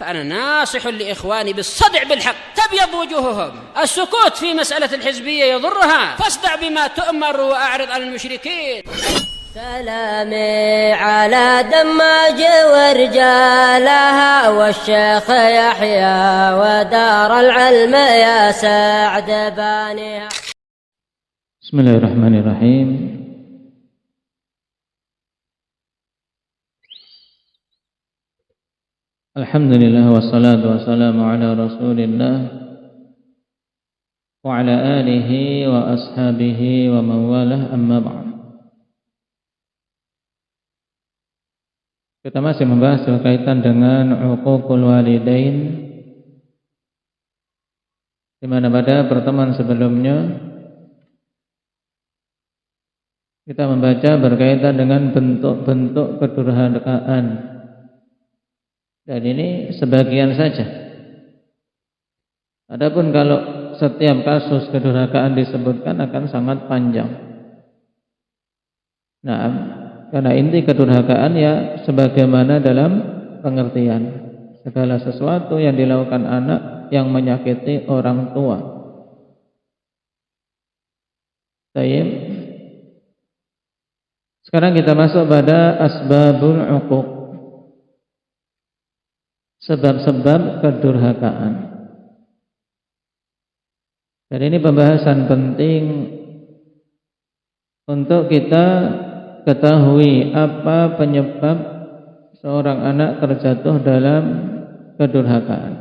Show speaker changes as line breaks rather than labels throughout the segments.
فأنا ناصح لإخواني بالصدع بالحق تبيض وجوههم. السكوت في مسألة الحزبية يضرها، فاصدع بما تؤمر وأعرض عن المشركين.
سلامي على دماج ورجالها والشيخ يحيى ودار العلم يا سعد بانيها.
بسم الله الرحمن الرحيم. الحمد لله والصلاة والسلام على رسول الله وعلى آله وأصحابه ومن والاه, أما بعد. Kita masih membahas berkaitan dengan uququl walidain, di mana pada pertemuan sebelumnya kita membaca berkaitan dengan bentuk-bentuk kedurhakaan. Dan ini sebagian saja. Adapun kalau setiap kasus kedurhakaan disebutkan akan sangat panjang. Nah, karena inti kedurhakaan ya sebagaimana dalam pengertian segala sesuatu yang dilakukan anak yang menyakiti orang tua. Baik. Sekarang kita masuk pada asbabul uquq, sebab-sebab kedurhakaan. Dan ini pembahasan penting untuk kita ketahui apa penyebab seorang anak terjatuh dalam kedurhakaan.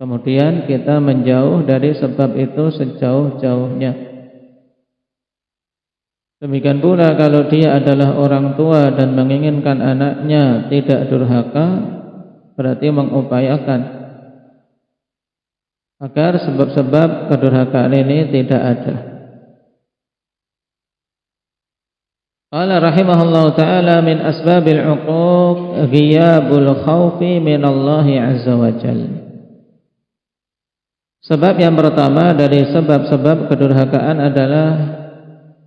Kemudian kita menjauh dari sebab itu sejauh-jauhnya. Demikian pula kalau dia adalah orang tua dan menginginkan anaknya tidak durhaka, berarti mengupayakan agar sebab-sebab kedurhakaan ini tidak ada. Qala rahimahullahu ta'ala min asbabil uquq ghiyabul khawfi min Allah azza wa jalla. Sebab yang pertama dari sebab-sebab kedurhakaan adalah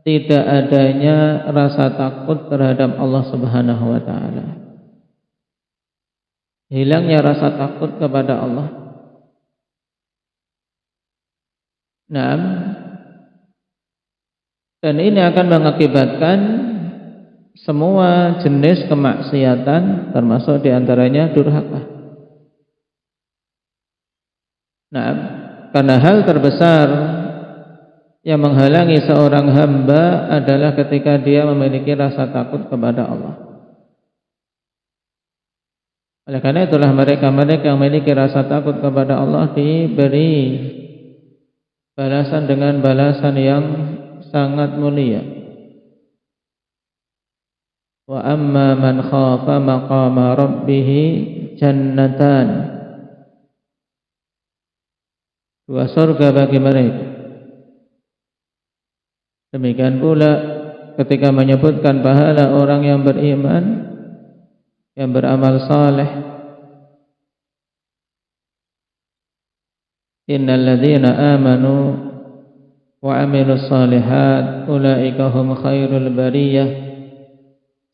tidak adanya rasa takut terhadap Allah Subhanahu wa ta'ala. Hilangnya rasa takut kepada Allah. Nah, dan ini akan mengakibatkan semua jenis kemaksiatan, termasuk diantaranya durhaka. Nah, karena hal terbesar yang menghalangi seorang hamba adalah ketika dia memiliki rasa takut kepada Allah. Oleh karena itulah mereka yang memiliki rasa takut kepada Allah diberi balasan dengan balasan yang sangat mulia. Wa amma man khafa maqama rabbih jannatan. Dua surga bagi mereka. Demikian pula ketika menyebutkan pahala orang yang beriman, yang beramal saleh, innal ladzina amanu wa amilus salihat ulaika hum khairul bariyah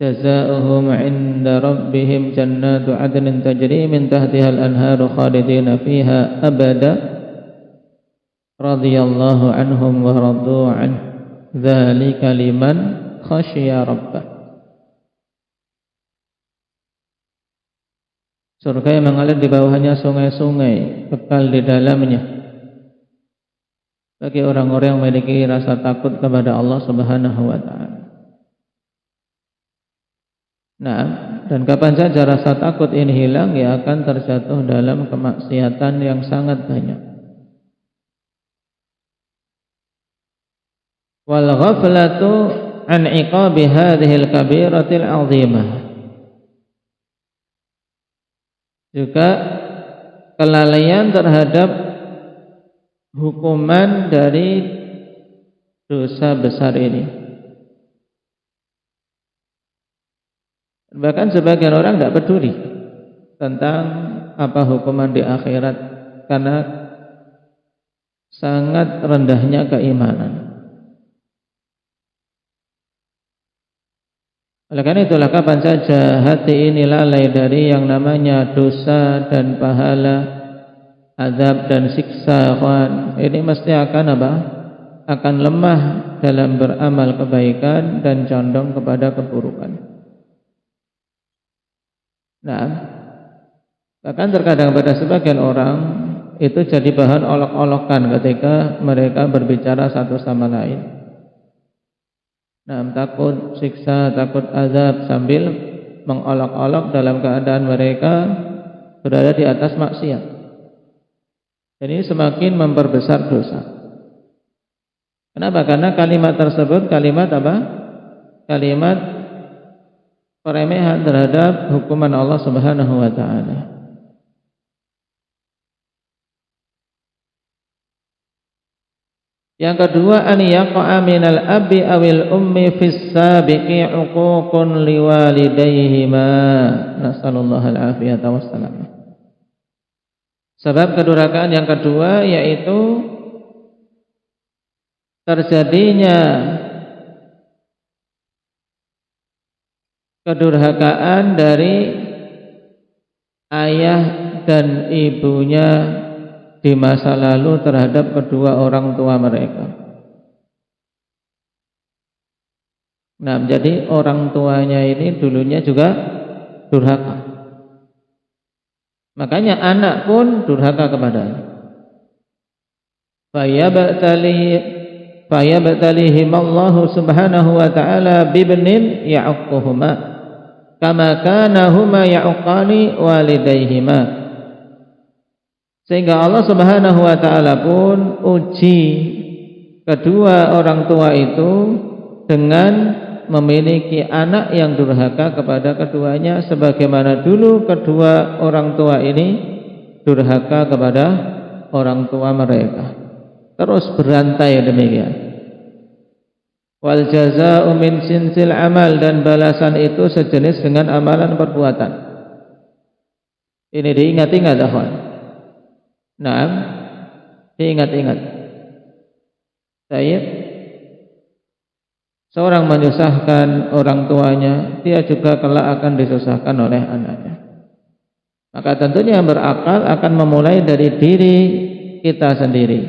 jazaohum 'inda rabbihim jannatu 'adnin tajri min tahtiha al-anharu khalidina fiha abada radhiyallahu anhum wa radu 'anhu dzalika liman khasyiya rabbah. Surga yang mengalir di bawahnya sungai-sungai, kekal di dalamnya, bagi orang-orang yang memiliki rasa takut kepada Allah Subhanahu wa ta'ala. Nah, dan kapan saja rasa takut ini hilang, ia akan terjatuh dalam kemaksiatan yang sangat banyak. Wal ghaflatu an iqabi hadhil kabiratil azimah. Juga kelalaian terhadap hukuman dari dosa besar ini. Bahkan sebagian orang tidak peduli tentang apa hukuman di akhirat karena sangat rendahnya keimanan. Oleh karena itulah kapan saja hati ini lalai dari yang namanya dosa dan pahala, azab dan siksa, ini mesti akan apa? Akan lemah dalam beramal kebaikan dan condong kepada keburukan. Nah, bahkan terkadang pada sebagian orang itu jadi bahan olok-olokan ketika mereka berbicara satu sama lain. Nah, takut siksa, takut azab, sambil mengolok-olok dalam keadaan mereka berada di atas maksiat. Jadi semakin memperbesar dosa. Kenapa? Karena kalimat tersebut kalimat apa? Kalimat peremehan terhadap hukuman Allah Subhanahu wa taala. Yang kedua, an yaqa'a minal abi awil ummi fis sabiqi 'uququn liwalidayhima. Nasallallahu al-afiyata wassalam. Sebab kedurhakaan yang kedua yaitu terjadinya kedurhakaan dari ayah dan ibunya di masa lalu terhadap kedua orang tua mereka. Nah, jadi orang tuanya ini dulunya juga durhaka. Makanya anak pun durhaka kepadanya. Fayabtalihim Allah Subhanahu wa ta'ala bibnin ya'uquhuma kama kana huma ya'uqani walidayhima. Sehingga Allah Subhanahu wa ta'ala pun uji kedua orang tua itu dengan memiliki anak yang durhaka kepada keduanya, sebagaimana dulu kedua orang tua ini durhaka kepada orang tua mereka. Terus berantai demikian. Wal jazaa'u min jinsil amal, dan balasan itu sejenis dengan amalan perbuatan. Ini diingat-ingat, akhwan. Nah, diingat-ingat. Baik. Seorang menyusahkan orang tuanya, dia juga kelak akan disusahkan oleh anaknya. Maka tentunya yang berakal akan memulai dari diri kita sendiri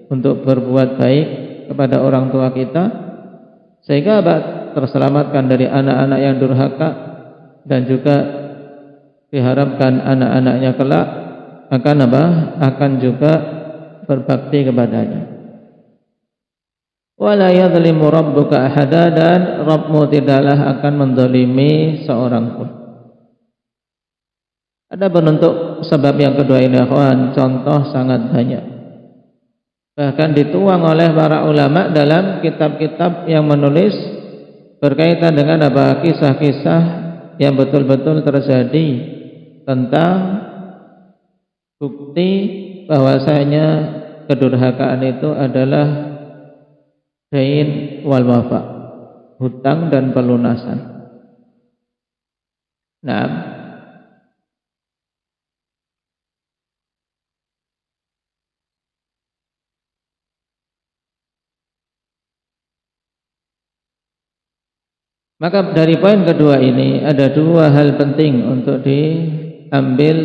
untuk berbuat baik kepada orang tua kita, sehingga terselamatkan dari anak-anak yang durhaka, dan juga diharapkan anak-anaknya kelak akan apa? Akan juga berbakti kepadanya. Wala yadhlimu rabbuka ahada, dan Rabbmu tidaklah akan mendolimi seorang pun. Ada bentuk sebab yang kedua ini, akhwan, contoh sangat banyak. Bahkan dituang oleh para ulama dalam kitab-kitab yang menulis berkaitan dengan apa? Kisah-kisah yang betul-betul terjadi tentang bukti bahwasanya kedurhakaan itu adalah dain wal wafa, hutang dan pelunasan. Nah, maka dari poin kedua ini ada dua hal penting untuk diambil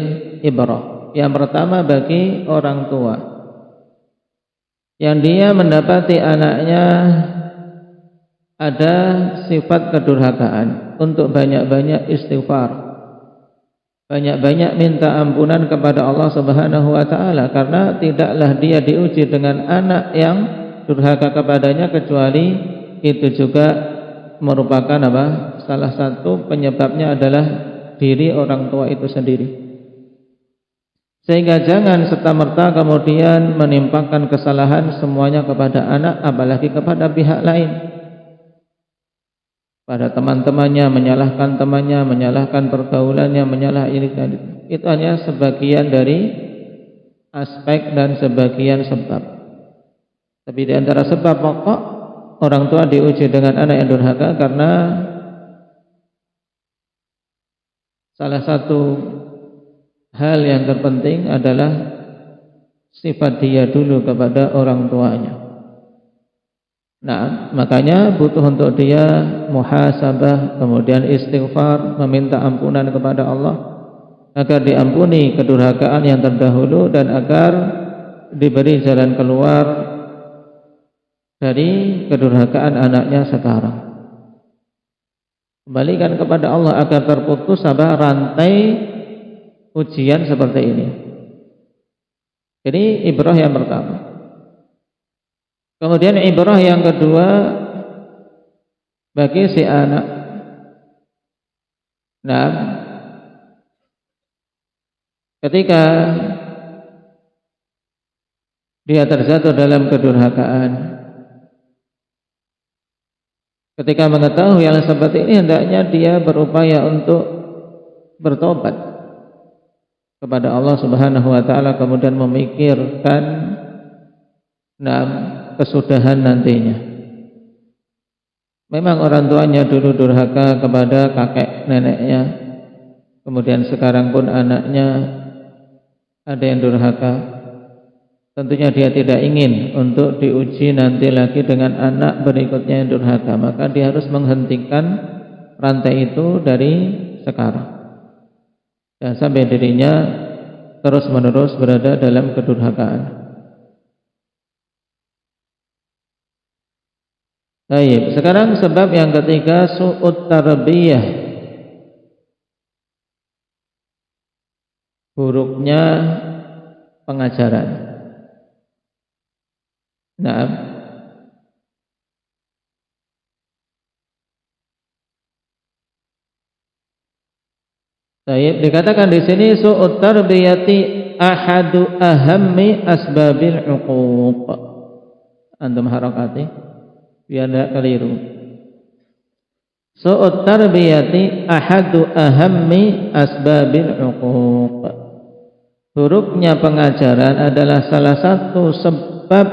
ibrah. Yang pertama, bagi orang tua yang dia mendapati anaknya ada sifat kedurhakaan, untuk banyak-banyak istighfar, banyak-banyak minta ampunan kepada Allah Subhanahu wa ta'ala, karena tidaklah dia diuji dengan anak yang durhaka kepadanya kecuali itu juga merupakan apa? Salah satu penyebabnya adalah diri orang tua itu sendiri. Sehingga jangan serta-merta kemudian menimpakan kesalahan semuanya kepada anak, apalagi kepada pihak lain. Pada teman-temannya, menyalahkan temannya, menyalahkan pergaulannya, menyalahkan ini dan itu. Itu hanya sebagian dari aspek dan sebagian sebab. Tapi di antara sebab pokok orang tua diuji dengan anak yang durhaka karena salah satu hal yang terpenting adalah sifat dia dulu kepada orang tuanya. Nah, makanya butuh untuk dia muhasabah, kemudian istighfar, meminta ampunan kepada Allah agar diampuni kedurhakaan yang terdahulu dan agar diberi jalan keluar dari kedurhakaan anaknya sekarang. Kembalikan kepada Allah agar terputus rantai ujian seperti ini. Jadi ibrah yang pertama. Kemudian ibrah yang kedua bagi si anak. Nah, ketika dia terjatuh dalam kedurhakaan, ketika mengetahui hal seperti ini, hendaknya dia berupaya untuk bertobat kepada Allah Subhanahu wa taala, kemudian memikirkan kesudahan nantinya. Memang orang tuanya dulu durhaka kepada kakek neneknya, kemudian sekarang pun anaknya ada yang durhaka. Tentunya dia tidak ingin untuk diuji nanti lagi dengan anak berikutnya yang durhaka, maka dia harus menghentikan rantai itu dari sekarang, dan sampai dirinya terus menerus berada dalam kedurhakaan. Baik, sekarang sebab yang ketiga, su'ut tarbiyah, buruknya pengajaran. Nah, baik, dikatakan di sini su'ut tarbiyati ahadu ahammi asbabil uquq. Antum harakati biar tidak keliru. Su'ut tarbiyati ahadu ahammi asbabil uquq. Buruknya pengajaran adalah salah satu sebab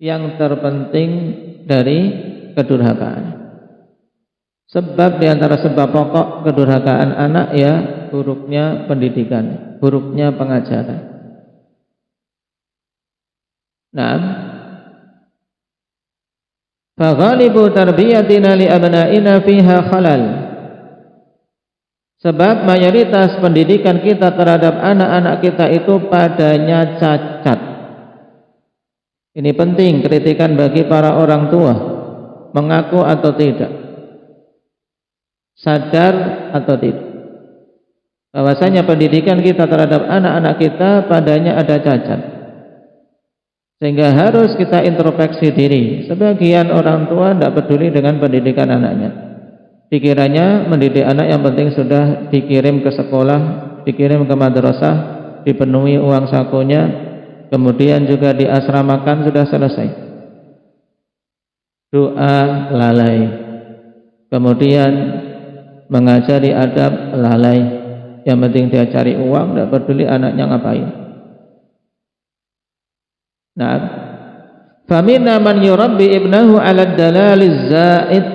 yang terpenting dari kedurhakaan. Sebab di antara sebab pokok kedurhakaan anak ya buruknya pendidikan, buruknya pengajaran. Nah, faghalibu tarbiyatina li abna'ina fiha khalal. Sebab mayoritas pendidikan kita terhadap anak-anak kita itu padanya cacat. Ini penting kritikan bagi para orang tua, mengaku atau tidak, sadar atau tidak, bahwasanya pendidikan kita terhadap anak-anak kita padanya ada cacat. Sehingga harus kita introspeksi diri. Sebagian orang tua tidak peduli dengan pendidikan anaknya. Pikirannya mendidik anak yang penting sudah dikirim ke sekolah, dikirim ke madrasah, dipenuhi uang sakunya, kemudian juga diasramakan, sudah selesai. Doa lalai. Kemudian mengajari adab lalai. Yang penting dia cari uang, tidak peduli anaknya ngapain. Nah, famina man yurabbi ibnahu 'ala ad-dalaliz zaid.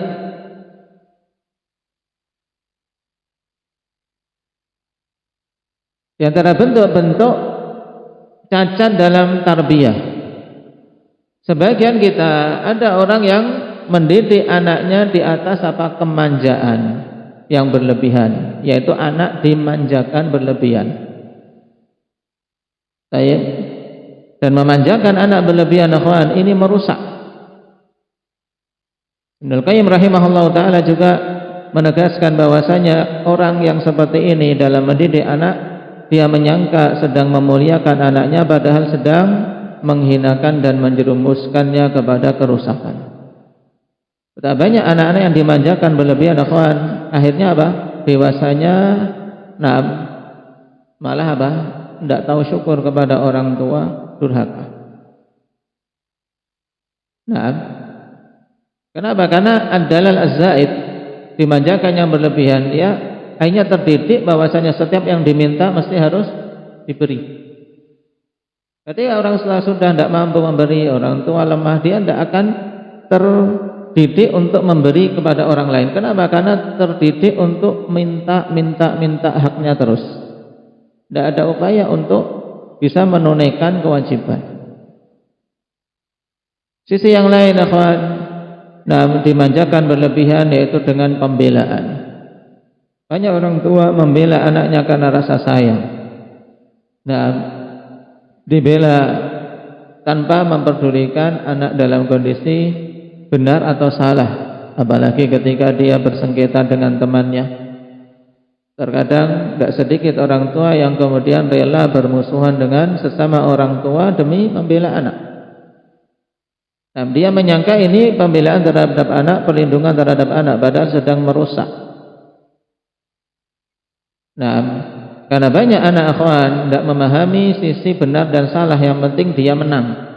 Di antara bentuk-bentuk cacat dalam tarbiyah, sebagian kita ada orang yang mendidik anaknya di atas kemanjaan yang berlebihan, yaitu anak dimanjakan berlebihan. Dan memanjakan anak berlebihan, akhwan, ini merusak. Ibnu Qayyim rahimahullah taala juga menegaskan bahwasanya orang yang seperti ini dalam mendidik anak, dia menyangka sedang memuliakan anaknya padahal sedang menghinakan dan menjerumuskannya kepada kerusakan. Betapa banyak anak-anak yang dimanjakan berlebihan, akhwan, akhirnya apa? Dewasanya malah apa? Tidak tahu syukur kepada orang tua, durhaka. Nah, kenapa? Karena ad-dalal az-zaid, dimanjakan yang berlebihan, dia akhirnya terdidik bahwasanya setiap yang diminta mesti harus diberi. Ketika orang sudah tidak mampu memberi, orang tua lemah, dia tidak akan terdidik untuk memberi kepada orang lain. Kenapa? Karena terdidik untuk minta haknya terus. Tidak ada upaya untuk bisa menunaikan kewajiban. Sisi yang lain, akhwan, dimanjakan berlebihan yaitu dengan pembelaan. Banyak orang tua membela anaknya karena rasa sayang. Dibela tanpa memperdulikan anak dalam kondisi benar atau salah, apalagi ketika dia bersengketa dengan temannya. Terkadang tidak sedikit orang tua yang kemudian rela bermusuhan dengan sesama orang tua demi membela anak. Dia menyangka ini pembelaan terhadap anak, perlindungan terhadap anak, padahal sedang merusak. Karena banyak anak akhwan tidak memahami sisi benar dan salah, yang penting dia menang.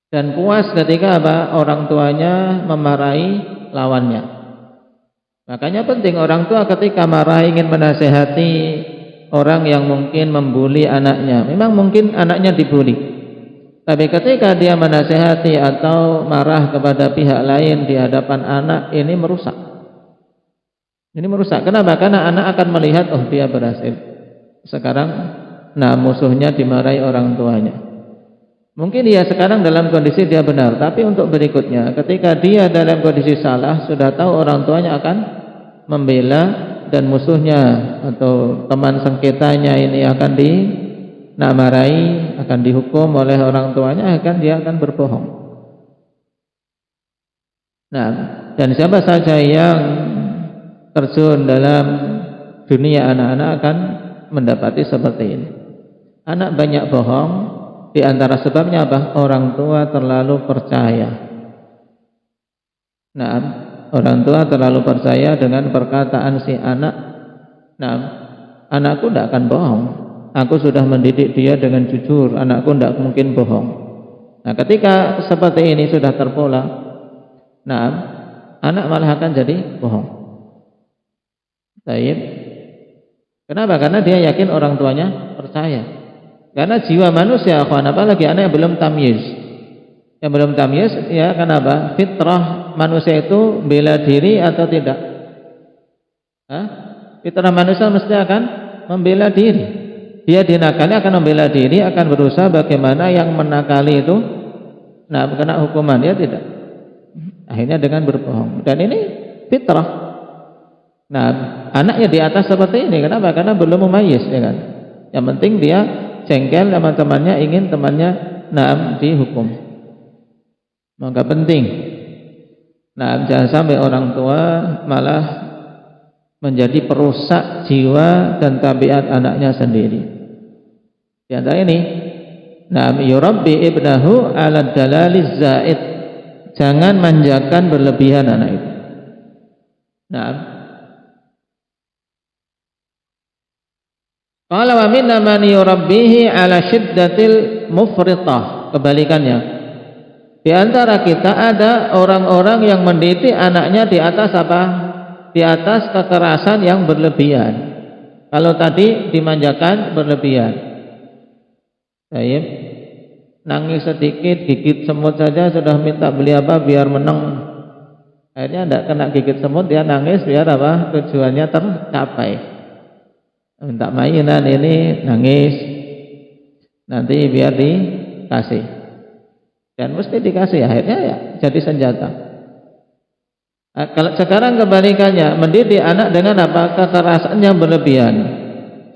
Dan puas ketika orang tuanya memarahi lawannya. Makanya penting orang tua ketika marah ingin menasehati orang yang mungkin membuli anaknya. Memang mungkin anaknya dibuli. Tapi ketika dia menasehati atau marah kepada pihak lain di hadapan anak, ini merusak. Ini merusak. Kenapa? Karena anak akan melihat, oh dia berhasil. Sekarang, musuhnya dimarahi orang tuanya. Mungkin dia sekarang dalam kondisi dia benar, tapi untuk berikutnya, ketika dia dalam kondisi salah, sudah tahu orang tuanya akan membela, dan musuhnya atau teman sengketanya ini akan marahi, akan dihukum oleh orang tuanya, dia akan berbohong. Dan siapa saja yang terjun dalam dunia anak-anak akan mendapati seperti ini. Anak banyak bohong, di antara sebabnya apa? Orang tua terlalu percaya. Orang tua terlalu percaya dengan perkataan si anak. Anakku tidak akan bohong. Aku sudah mendidik dia dengan jujur, anakku tidak mungkin bohong. Ketika seperti ini sudah terpola, anak malah akan jadi bohong. Baik. Kenapa? Karena dia yakin orang tuanya percaya. Karena jiwa manusia, apalagi anak yang belum tamyiz. Yang belum tamyiz, ya kenapa? Fitrah manusia itu bela diri atau tidak? Fitrah manusia mesti akan membela diri. Dia dinakali akan membela diri, akan berusaha bagaimana yang menakali itu kena hukuman, ya tidak. Akhirnya dengan berbohong. Dan ini fitrah. Anaknya di atas seperti ini. Kenapa? Karena belum memayyiz, ya kan. Yang penting dia jengkel sama temannya, ingin temannya dihukum. Maka penting. Jangan sampai orang tua malah menjadi perusak jiwa dan tabiat anaknya sendiri. Di antara ini, yurabbi ibnahu ala dalaliz zaid. Jangan manjakan berlebihan anak itu. Qala wa minna man yurabbihi ala syiddatil mufritah. Kebalikannya, di antara kita ada orang-orang yang mendidik anaknya di atas apa? Di atas kekerasan yang berlebihan. Kalau tadi dimanjakan berlebihan. Baik. Nangis sedikit, gigit semut saja sudah minta beli apa biar menang. Akhirnya tidak kena gigit semut, dia nangis biar apa? Tujuannya tercapai. Minta mainan ini, nangis. Nanti biar dikasih. Dan mesti dikasih, akhirnya ya jadi senjata. Kalau sekarang kebalikannya, mendidik anak dengan apa? Kekerasan yang berlebihan.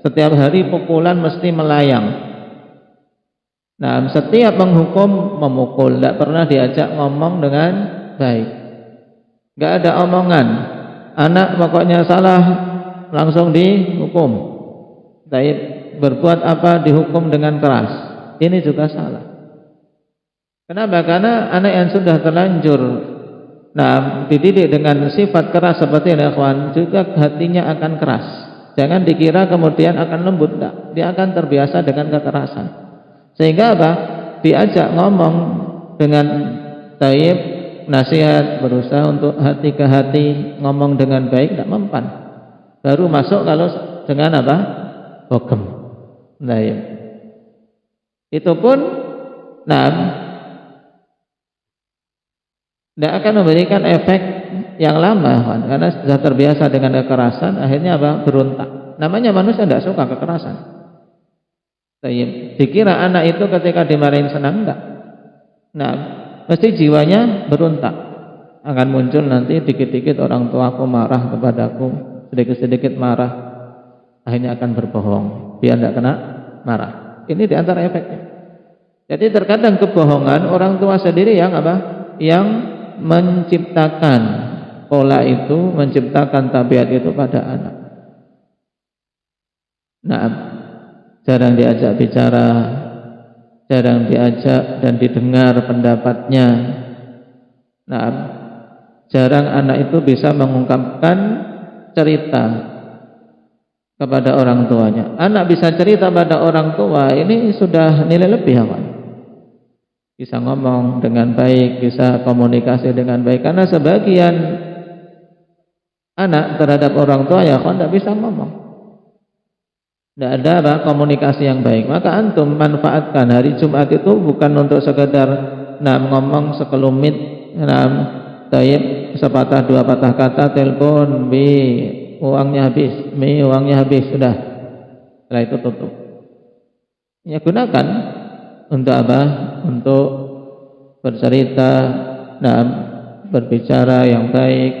Setiap hari pukulan mesti melayang. Setiap menghukum memukul, tidak pernah diajak ngomong dengan baik. Tidak ada omongan. Anak pokoknya salah langsung dihukum. Baik, berbuat apa dihukum dengan keras. Ini juga salah. Kenapa? Karena anak yang sudah terlanjur dididik dengan sifat keras seperti ini, juga hatinya akan keras. Jangan dikira kemudian akan lembut, tidak. Dia akan terbiasa dengan kekerasan. Sehingga apa? Diajak ngomong dengan taib, nasihat, berusaha untuk hati ke hati, ngomong dengan baik, tidak mempan. Baru masuk kalau dengan apa? Hukum. Ya. Itu pun tidak akan memberikan efek yang lama, karena sudah terbiasa dengan kekerasan, akhirnya apa? Berontak. Namanya manusia tidak suka kekerasan. Dikira anak itu ketika dimarahin senang, enggak. mesti jiwanya berontak. Akan muncul nanti dikit-dikit orang tuaku marah kepadaku, sedikit-sedikit marah, akhirnya akan berbohong biar tidak kena marah. Ini diantara efeknya. Jadi terkadang kebohongan orang tua sendiri yang apa? Yang menciptakan pola itu, menciptakan tabiat itu pada anak. Nah, jarang diajak bicara, jarang diajak dan didengar pendapatnya. Nah, jarang anak itu bisa mengungkapkan cerita kepada orang tuanya. Anak bisa cerita pada orang tua, ini sudah nilai lebih apa? Bisa ngomong dengan baik, bisa komunikasi dengan baik. Karena sebagian anak terhadap orang tua ya tidak bisa ngomong. Tidak ada komunikasi yang baik. Maka antum manfaatkan hari Jumat itu bukan untuk sekedar ngomong sekelumit, taib sepatah dua patah kata, telepon, uangnya habis, sudah. Setelah itu tutup. Ya gunakan untuk apa? Untuk bercerita, berbicara yang baik,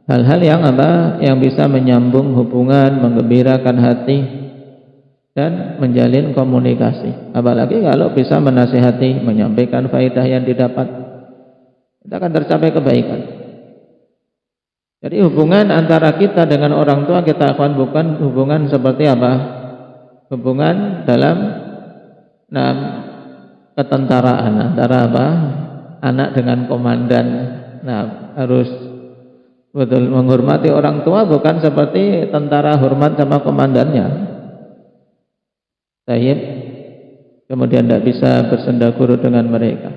hal-hal yang apa? Yang bisa menyambung hubungan, menggembirakan hati dan menjalin komunikasi. Apalagi kalau bisa menasihati, menyampaikan faedah yang didapat, kita akan tercapai kebaikan. Jadi hubungan antara kita dengan orang tua kita akan bukan hubungan seperti apa? Hubungan dalam ketentaraan antara apa? Anak dengan komandan. Harus betul menghormati orang tua, bukan seperti tentara hormat sama komandannya. Tayyib. Kemudian tidak bisa bersenda guru dengan mereka.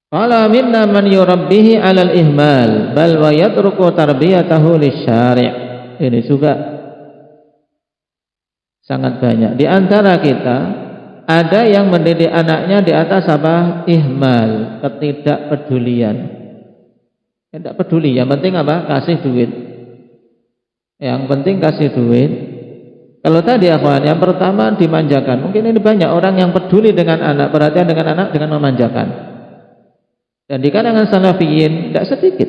Qala minna man yurabbihi 'alal ihmal bal wa yatruku tarbiyatahu lisyari'. Ini juga sangat banyak. Di antara kita ada yang mendidik anaknya di atas apa? Ihmal, ketidakpedulian. Tidak peduli, yang penting apa? Kasih duit. Yang penting kasih duit. Kalau tadi apa? Yang pertama dimanjakan. Mungkin ini banyak orang yang peduli dengan anak, perhatian dengan anak dengan memanjakan. Dan di kalangan salafiyin tidak sedikit.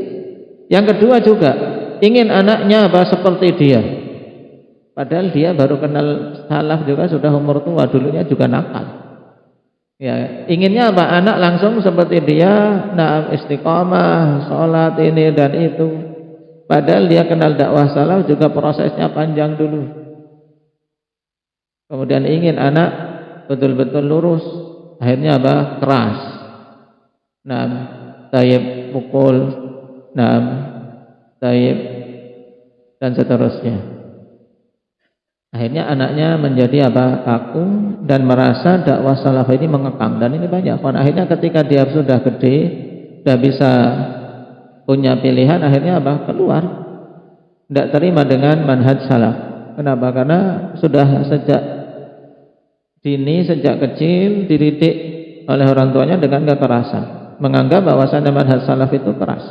Yang kedua juga ingin anaknya apa? Seperti dia. Padahal dia baru kenal salaf juga sudah umur tua, dulunya juga nakal. Ya, inginnya apa? Anak langsung seperti dia, istiqamah, sholat ini dan itu. Padahal dia kenal dakwah salaf juga prosesnya panjang dulu. Kemudian ingin anak betul-betul lurus, akhirnya apa? Keras. Tayyib pukul, tayyib dan seterusnya. Akhirnya anaknya menjadi apa? Kaku dan merasa dakwah salaf ini mengekang, dan ini banyak. Akhirnya ketika dia sudah gede, sudah bisa punya pilihan, akhirnya apa? Keluar. Tidak terima dengan manhaj salaf. Kenapa? Karena sudah sejak dini, sejak kecil dididik oleh orang tuanya dengan kekerasan. Menganggap bahwasannya manhaj salaf itu keras.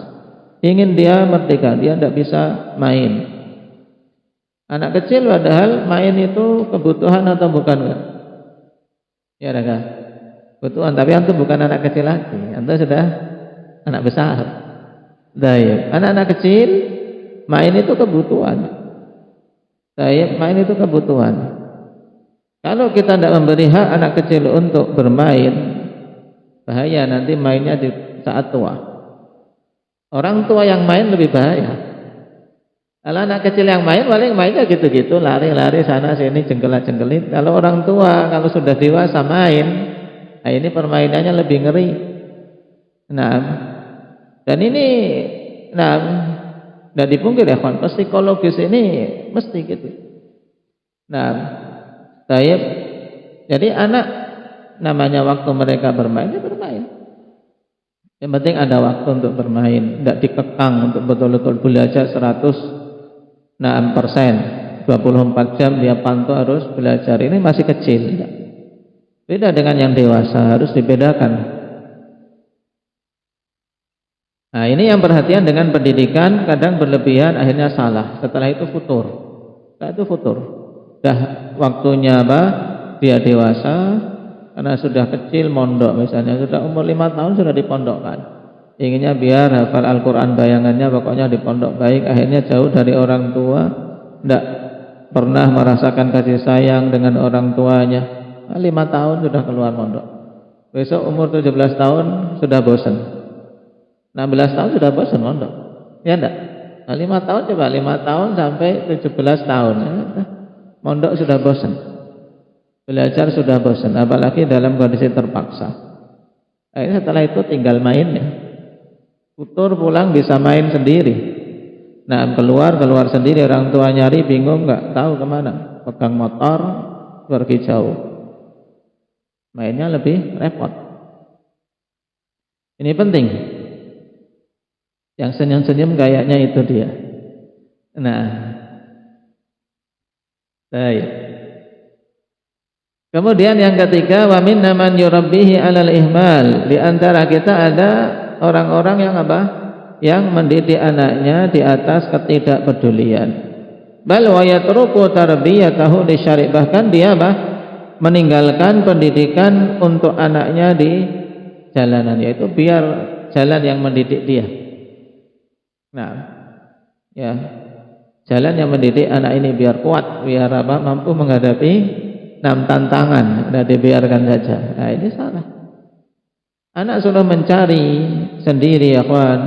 Ingin dia merdeka, dia tidak bisa main. Anak kecil padahal main itu kebutuhan atau bukan? Ya enggak? Kebutuhan, tapi antum bukan anak kecil lagi. Antum sudah anak besar. Baik, anak-anak kecil main itu kebutuhan. Baik, main itu kebutuhan. Kalau kita tidak memberi hak anak kecil untuk bermain, bahaya nanti mainnya di saat tua. Orang tua yang main lebih bahaya. Kalau anak kecil yang main, paling mainnya gitu-gitu, lari-lari sana sini, jengkelat-jengkelit. Kalau orang tua, kalau sudah dewasa main, nah ini permainannya lebih ngeri. Dan ini, tidak dipungkir ya, psikologis ini mesti gitu. Tayyib. Jadi anak namanya waktu mereka bermain, ya bermain. Yang penting ada waktu untuk bermain, tidak dikekang untuk betul-betul belajar 100%, 24 jam dia pantau harus belajar. Ini masih kecil. Beda dengan yang dewasa, harus dibedakan. Nah, ini yang perhatian dengan pendidikan kadang berlebihan, akhirnya salah. Setelah itu futur. Sudah waktunya apa? Dia dewasa, karena sudah kecil mondok misalnya, sudah umur 5 tahun sudah dipondokkan. Inginnya biar hafal Al-Quran, bayangannya pokoknya di pondok baik, akhirnya jauh dari orang tua, tidak pernah merasakan kasih sayang dengan orang tuanya. 5 tahun sudah keluar mondok, besok umur 17 tahun sudah bosan, 16 tahun sudah bosan mondok, ya enggak? 5 tahun, coba 5 tahun sampai 17 tahun mondok sudah bosan, belajar sudah bosan, apalagi dalam kondisi terpaksa. Akhirnya setelah itu tinggal mainnya, putur pulang bisa main sendiri. Nah, keluar sendiri, orang tua nyari bingung, nggak tahu kemana, pegang motor pergi jauh, mainnya lebih repot. Ini penting. Yang senyum-senyum kayaknya itu dia. Nah, baik. Kemudian yang ketiga, wa minna man yurabbihi 'alal ihmal. Di antara kita ada orang-orang yang apa? Yang mendidik anaknya di atas ketidakpedulian. Bal wa yatruku tarbiyatahu li syari', bahkan dia apa? Meninggalkan pendidikan untuk anaknya di jalanan, yaitu biar jalan yang mendidik dia. Nah, ya, jalan yang mendidik anak ini biar kuat, biar apa? Mampu menghadapi 6 tantangan, tidak dibiarkan saja. Nah, ini salah. Anak sudah mencari sendiri, ya kawan,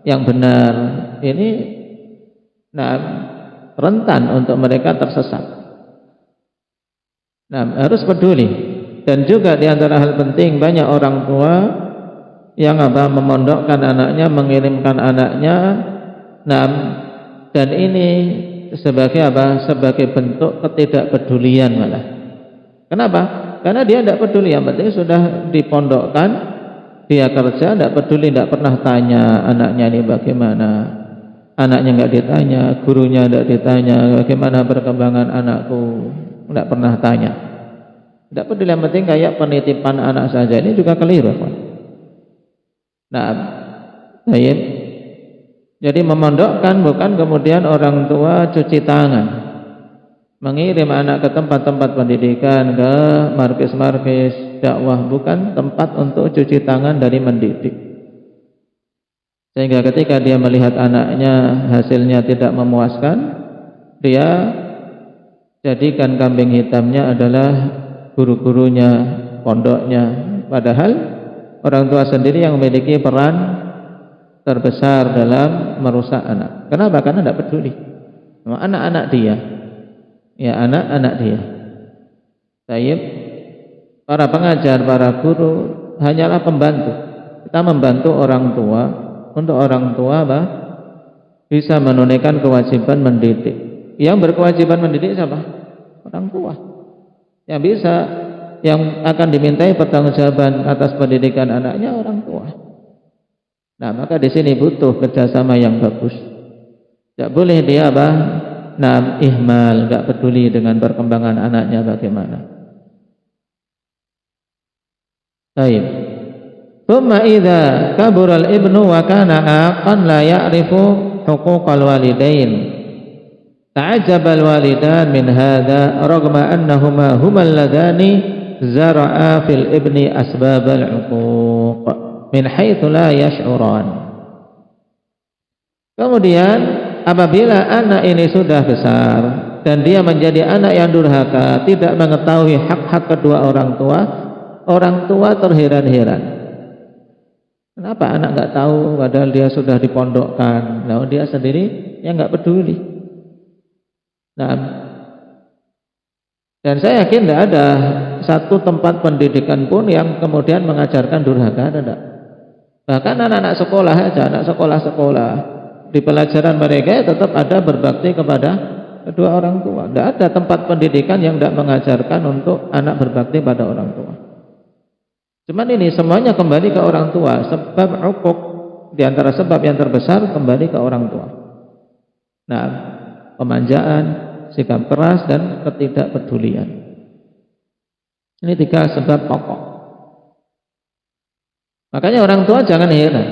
yang benar. Ini rentan untuk mereka tersesat. Harus peduli. Dan juga di antara hal penting, banyak orang tua yang memondokkan anaknya, mengirimkan anaknya, dan ini sebagai sebagai bentuk ketidakpedulian malah. Kenapa? Karena dia tidak peduli, yang penting sudah dipondokkan, dia kerja, tidak peduli, tidak pernah tanya anaknya ini bagaimana. Anaknya nggak ditanya, gurunya tidak ditanya bagaimana perkembangan anakku, tidak pernah tanya. Tidak peduli, yang penting kayak penitipan anak saja. Ini juga keliru. Baik. Jadi memondokkan bukan kemudian orang tua cuci tangan, mengirim anak ke tempat-tempat pendidikan, ke markis-markis dakwah, bukan tempat untuk cuci tangan dari mendidik. Sehingga ketika dia melihat anaknya hasilnya tidak memuaskan, dia jadikan kambing hitamnya adalah guru-gurunya, pondoknya, padahal orang tua sendiri yang memiliki peran terbesar dalam merusak anak. Kenapa? Karena tidak peduli sama anak-anak dia. Ya, anak-anak dia. Baik. Para pengajar, para guru hanyalah pembantu. Kita membantu orang tua untuk orang tua bisa menunaikan kewajiban mendidik. Yang berkewajiban mendidik siapa? Orang tua. Yang bisa, yang akan dimintai pertanggungjawaban atas pendidikan anaknya orang tua. Nah, maka di sini butuh kerjasama yang bagus. Tidak boleh dia ihmal, tidak peduli dengan perkembangan anaknya bagaimana. Baik. Tsumma idza kabura al-ibnu wa kana aqan la ya'rifu huquqal walidain. Ta'ajjaba al-walidan min hadha raghma annahuma huma alladhani zara'a fil ibni asbab al-'uquq min haitsu la yash'uran. Kemudian apabila anak ini sudah besar dan dia menjadi anak yang durhaka, tidak mengetahui hak-hak kedua orang tua terheran-heran. Kenapa anak nggak tahu padahal dia sudah dipondokkan? Nah, dia sendiri yang nggak peduli. Nah, dan saya yakin tidak ada satu tempat pendidikan pun yang kemudian mengajarkan durhaka, ada. Bahkan anak-anak sekolah aja, anak sekolah-sekolah, di pelajaran mereka tetap ada berbakti kepada kedua orang tua. Tidak ada tempat pendidikan yang tidak mengajarkan untuk anak berbakti pada orang tua. Cuman ini semuanya kembali ke orang tua. Sebab uquq, di antara sebab yang terbesar kembali ke orang tua. Nah, pemanjaan, sikap keras, dan ketidakpedulian. Ini 3 sebab pokok. Makanya orang tua jangan heran.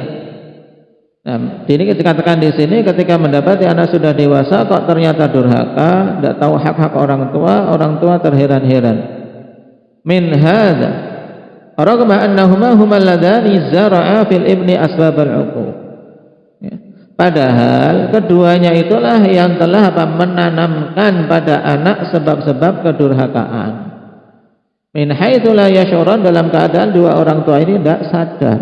Nah, ini dikatakan di sini, ketika mendapati anak sudah dewasa kok ternyata durhaka, tidak tahu hak-hak orang tua terheran-heran. min hadza ragma annahuma huma alladhani zara'a fil ibni asbab al-uquq. Ya. Padahal keduanya itulah yang telah menanamkan pada anak sebab-sebab kedurhakaan. Min haitsu la yash'urun, dalam keadaan dua orang tua ini tidak sadar.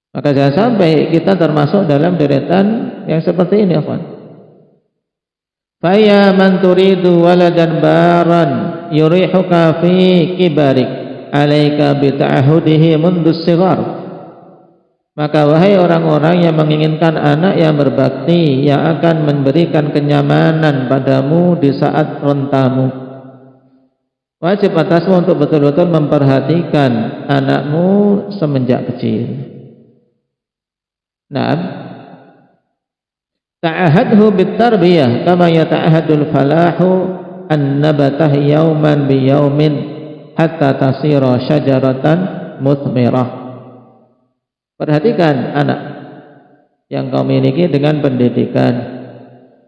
Maka jangan sampai kita termasuk dalam deretan yang seperti ini, afwan. Faya man turidu waladan baran yurihuka fi kibarik alaika bi ta'ahudihi mundus sighar. Maka wahai orang-orang yang menginginkan anak yang berbakti, yang akan memberikan kenyamanan padamu di saat rentamu, wajib atasmu untuk betul-betul memperhatikan anakmu semenjak kecil. Naam, ta'ahadhu bitarbiyah kama yata'ahadul falahu an-nabatah yauman biyaumin hatta tasira syajaratan muthmirah. Perhatikan anak yang kau miliki dengan pendidikan,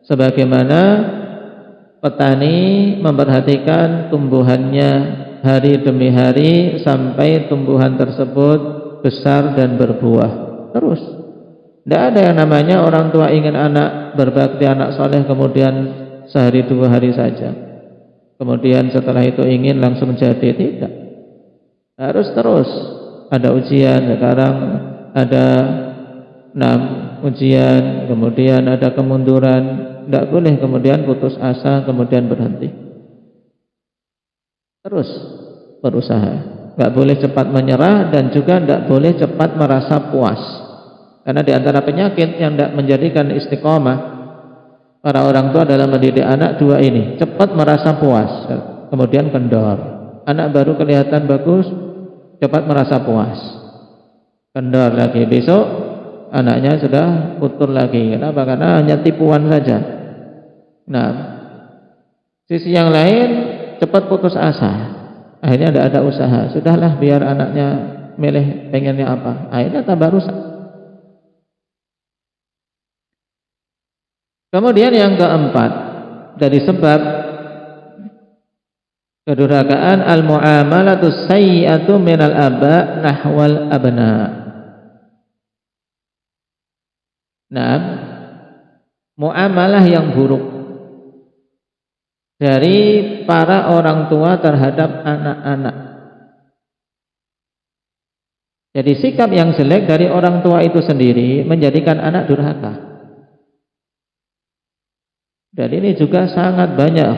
sebagaimana petani memperhatikan tumbuhannya hari demi hari sampai tumbuhan tersebut besar dan berbuah terus. Tidak ada yang namanya orang tua ingin anak berbakti, anak soleh kemudian sehari dua hari saja, kemudian setelah itu ingin langsung jadi. Tidak, harus terus. Ada ujian, sekarang ada 6 ujian, kemudian ada kemunduran. Tidak boleh kemudian putus asa, kemudian berhenti. Terus berusaha. Tidak boleh cepat menyerah dan juga tidak boleh cepat merasa puas. Karena di antara penyakit yang tidak menjadikan istiqomah para orang tua dalam mendidik anak dua ini: cepat merasa puas, kemudian kendor. Anak baru kelihatan bagus, cepat merasa puas, kendor lagi, besok anaknya sudah utur lagi. Kenapa? Karena hanya tipuan saja. Nah, sisi yang lain cepat putus asa, akhirnya tidak ada usaha. Sudahlah, biar anaknya milih pengennya apa, akhirnya tambah rusak. Kemudian yang keempat dari sebab kedurhakaan, al-mu'amalatus sayyi'atu minal aba nahwal abna. Nah, muamalah yang buruk dari para orang tua terhadap anak-anak. Jadi sikap yang jelek dari orang tua itu sendiri menjadikan anak durhaka. Dan ini juga sangat banyak.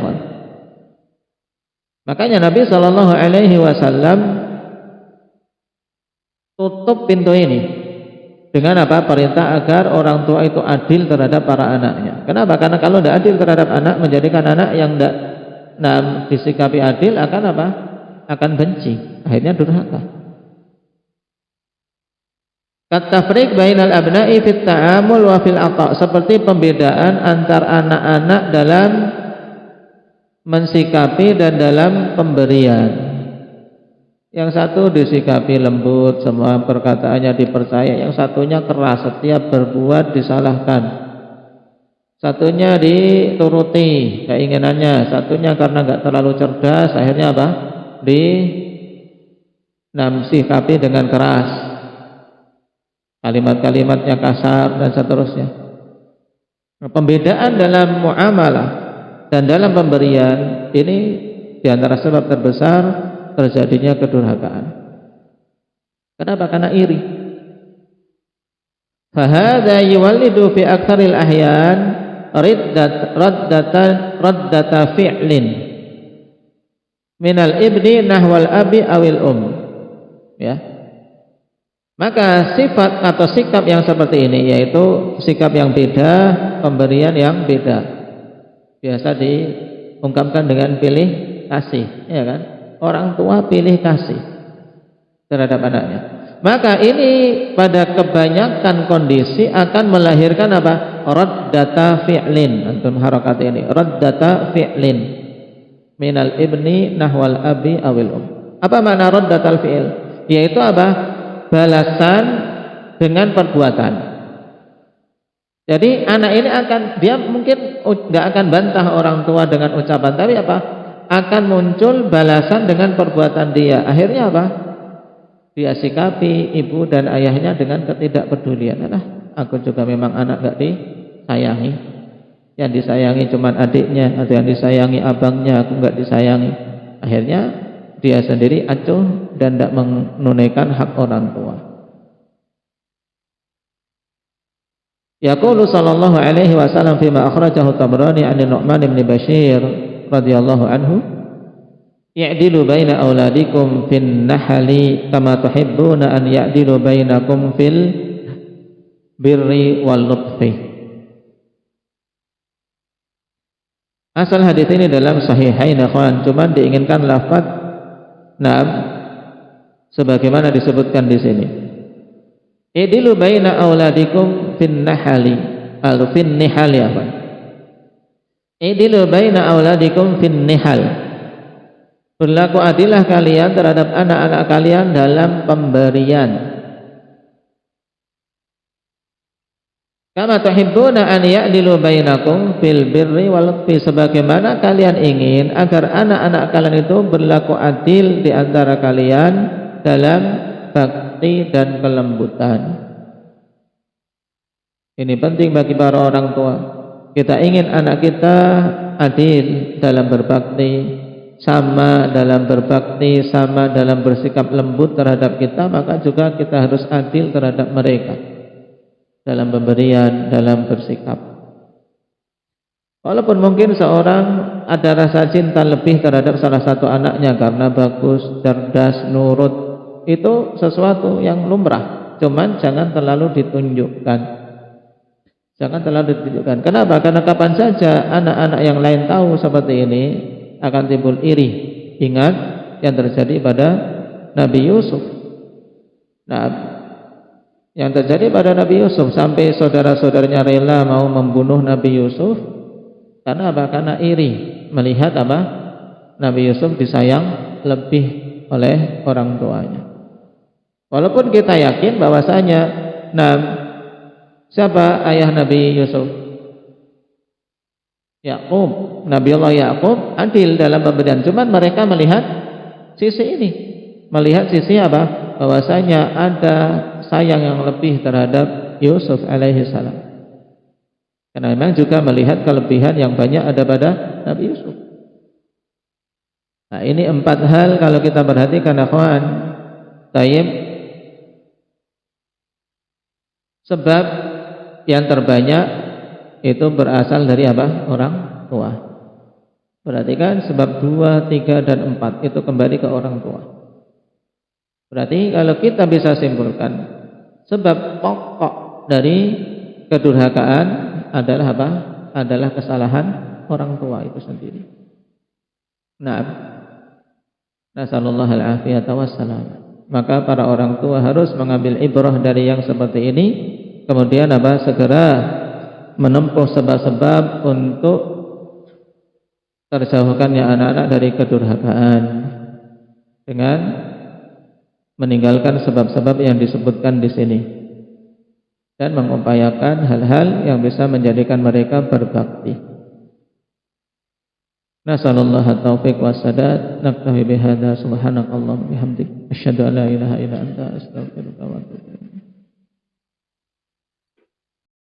Makanya Nabi SAW tutup pintu ini dengan apa? Perintah agar orang tua itu adil terhadap para anaknya. Kenapa? Karena kalau tidak adil terhadap anak, menjadikan anak yang tidak disikapi adil akan apa? Akan benci, akhirnya durhaka. At-tafriq bainal abna'i fit ta'amul wa fil ata', seperti pembedaan antar anak-anak dalam mensikapi dan dalam pemberian. Yang satu disikapi lembut, semua perkataannya dipercaya. Yang satunya keras, setiap berbuat disalahkan. Satunya dituruti keinginannya, satunya karena enggak terlalu cerdas, akhirnya apa? Disikapi dengan keras, kalimat-kalimatnya kasar dan seterusnya. Pembedaan dalam muamalah dan dalam pemberian ini diantara sebab terbesar terjadinya kedurhakaan. Kenapa? Karena iri. Fahadha yuwallidu fi aktsaril ahyan raddata fi'lin minal ibni nahwal abi awil ya. Maka sifat atau sikap yang seperti ini, yaitu sikap yang beda, pemberian yang beda, biasa diungkapkan dengan pilih kasih, ya kan? Orang tua pilih kasih terhadap anaknya. Maka ini pada kebanyakan kondisi akan melahirkan apa? Raddata fi'lin. Antum harakat ini, raddata fi'lin minal ibni nahwal abi awil Apa makna raddatal fi'il? Yaitu apa? Balasan dengan perbuatan. Jadi anak ini dia mungkin tidak akan bantah orang tua dengan ucapan, tapi apa? akan muncul balasan dengan perbuatan dia. Akhirnya apa? Dia sikapi ibu dan ayahnya dengan ketidakpedulian. Aku juga memang anak gak disayangi. Yang disayangi cuma adiknya, atau yang disayangi abangnya, aku gak disayangi. Akhirnya dia sendiri acuh dan tidak menunaikan hak orang tua. Yaqulu sallallahu alaihi wasallam fima akhrajahu Tabrani 'an Nu'man bin Bashir radhiyallahu anhu, ya'dilu baina auladikum fin nahli kama tuhibbuna an ya'dilu bainakum fil birri wal lutfi. Asal hadis ini dalam sahihain akhwan, cuma diinginkan lafaz na'am sebagaimana disebutkan di sini. I'dilu baina auladikum fin nahali al fin nihali apa? I'dilu baina auladikum fin nihal. Berlaku adillah kalian terhadap anak-anak kalian dalam pemberian. Kama tuhibbuna an ya'dilu bainakum fil birri wal lutfi, sebagaimana kalian ingin agar anak-anak kalian itu berlaku adil di antara kalian dalam bakti dan kelembutan. Ini penting bagi para orang tua. Kita ingin anak kita adil dalam berbakti, sama dalam berbakti, sama dalam bersikap lembut terhadap kita, maka juga kita harus adil terhadap mereka dalam pemberian, dalam bersikap. Walaupun mungkin seorang ada rasa cinta lebih terhadap salah satu anaknya karena bagus, cerdas, nurut, itu sesuatu yang lumrah, cuman jangan terlalu ditunjukkan. Jangan terlalu ditunjukkan. Kenapa? Karena kapan saja anak-anak yang lain tahu seperti ini, akan timbul iri. Ingat yang terjadi pada Nabi Yusuf. Nah, yang terjadi pada Nabi Yusuf, sampai saudara-saudaranya rela mau membunuh Nabi Yusuf. Karena apa? Karena iri melihat apa? Nabi Yusuf disayang lebih oleh orang tuanya. Walaupun kita yakin bahwasanya siapa ayah Nabi Yusuf? Yakub, Nabi Allah Yakub adil dalam pemberian. Cuman mereka melihat sisi ini, melihat sisi apa? Bahwasanya ada sayang yang lebih terhadap Yusuf alaihi salam. Karena memang juga melihat kelebihan yang banyak ada pada Nabi Yusuf. Nah, ini 4 hal kalau kita perhatikan akhwan. Tayyib. Sebab yang terbanyak itu berasal dari apa? Orang tua. Perhatikan sebab 2, 3 dan 4 itu kembali ke orang tua. Berarti kalau kita bisa simpulkan, sebab pokok dari kedurhakaan adalah apa? Adalah kesalahan orang tua itu sendiri. Nasallallahu al-afiyata wassalam. Maka para orang tua harus mengambil ibrah dari yang seperti ini, kemudian apa? Segera menempuh sebab-sebab untuk terjauhkannya anak-anak dari kedurhakaan dengan meninggalkan sebab-sebab yang disebutkan di sini dan mengupayakan hal-hal yang bisa menjadikan mereka berbakti. Nasallallahu taufiq wassadad. Naktafi bihadza, subhanakallahumma bihamdik, asyhadu an la ilaha illa anta, astaghfiruka wa atubu ilaik.